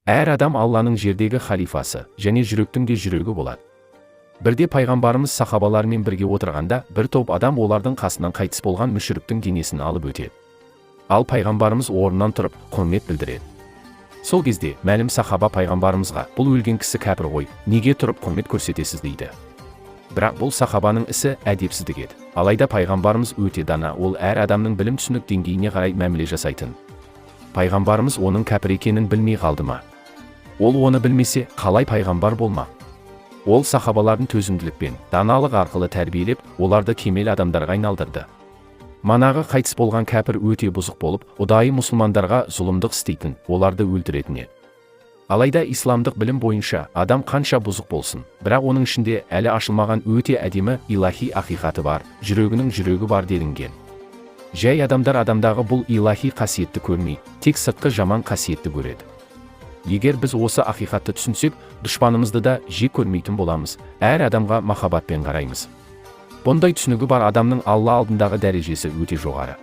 Әр адам Алланың жердегі халифасы, және жүректің де жүрегі болады. Бірде пайғамбарымыз сахабалармен бірге отырғанда, бір топ адам олардың қасынан қайтыс болған мүшриктің денесін алып өтеді. Ал пайғамбарымыз орнынан тұрып, құрмет білдіреді. Сол кезде мәлім сахаба пайғамбарымызға, бұл өлген кісі кәпір ғой, неге тұрып құрмет көрсетесіз дейді. Бірақ бұл сахабаның ісі әдепсіздік еді. Алайда пайғамбарымыз өте дана, ол әр адамның білім түсінік деңгейіне қарай мәміле жасайтын. Пайғамбарымыз оның кәпір екенін білмей қалды ма? Ол оны білмесе, қалай пайғамбар болмақ? Ол сахабалардың төзімділікпен, даналық арқылы тәрбиелеп, оларды кемел адамдарға айналдырды. Манағы қайтыс болған кәпір өте бұзық болып, ұдайы мұсылмандарға зұлымдық істейтін, оларды өлтіретін еді. Алайда исламдық білім бойынша адам қанша бұзық болсын, бірақ оның ішінде әлі ашылмаған өте әдемі илахи ақиқаты бар, жүрегінің жүрегі бар делінген. Жай адамдар адамдағы бұл илахи қасиетті көрмей, тек сыртқы жаман қасиетті көреді. Егер біз осы ақиқатты түсінсек, дұшпанымызды да жек көрмейтін боламыз, әр адамға махаббатпен қараймыз. Бұндай түсінігі бар адамның Алла алдындағы дәрежесі өте жоғары.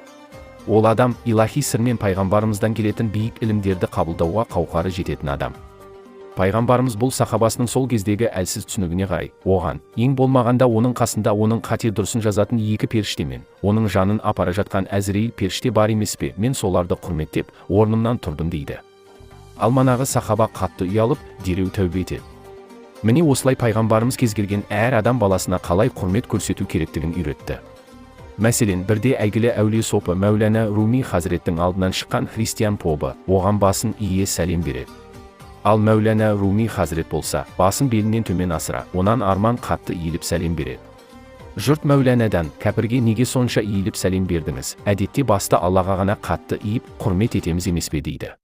Ол адам илахи сырмен пайғамбарымыздан келетін биік ілімдерді қабылдауға қауқары жететін адам. Пайғамбарымыз бұл сахабасының сол кездегі әлсіз түсінігіне қарай, оған, ең болмағанда оның қасында оның қате дұрысын жазатын екі періштемен, оның жанын апара жатқан Әзірейіл періште бар емес пе, мен соларды құрметтеп, орнымнан тұрдым дейді. Ал манағы сахаба қатты ұялып, дереу тәубе етеді. Міне осылай пайғамбарымыз кез келген әр адам баласына қалай құрмет көрсету керектігін үйретті. Мәселен, бірде әйгілі әулие сопы Мәулана Руми Хазіреттің алдынан шыққан христиан попы, оған басын ие сәлем береді. Ал Мәулана Руми Хазірет болса, басын белінен төмен асыра, онан арман қатты иіліп сәлем береді. Жұрт Мәуланадан, кәпірге неге сонша иіліп сәлем бердіңіз? Әдетте басты Аллаға ғана қатты иіп, құрмет етеміз емес пе дейді.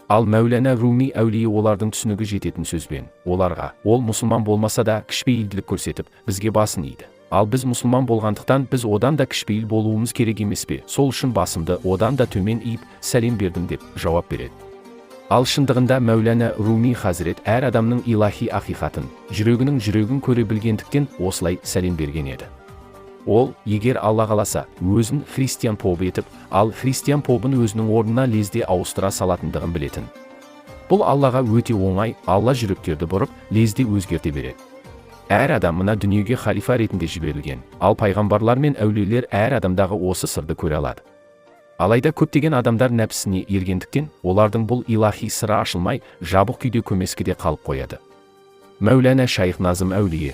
Ал Мәулана Руми әулие олардың түсінігі жететін сөзбен, оларға, ол мұсылман болмаса да кішіпейілділік көрсетіп, бізге басын иді. Ал біз мұсылман болғандықтан біз одан да кішіпейіл болуымыз керек емес пе? Сол үшін басымды одан да төмен иіп, сәлем бердім деп жауап береді. Ал шындығында Мәулана Руми Хазірет әр адамның илахи ақиқатын, жүрегінің жүрегін көре білгендіктен осылай сәлем берген еді. Ол, егер Алла қаласа, өзін христиан попы етіп, ал христиан попын өзінің орнына лезде ауыстыра салатындығын білетін. Бұл Аллаға өте оңай, Алла жүректерді бұрып, лезде өзгерте береді. Әр адам мына дүниеге халифа ретінде жіберілген, ал пайғамбарлар мен әулиелер әр адамдағы осы сырды көре алады. Алайда көптеген адамдар нәпсісіне ергендіктен, олардың бұл илахи сыры ашылмай, жабық күйде көмескіде қалып қояды. Мәулана Шайх Назым әулие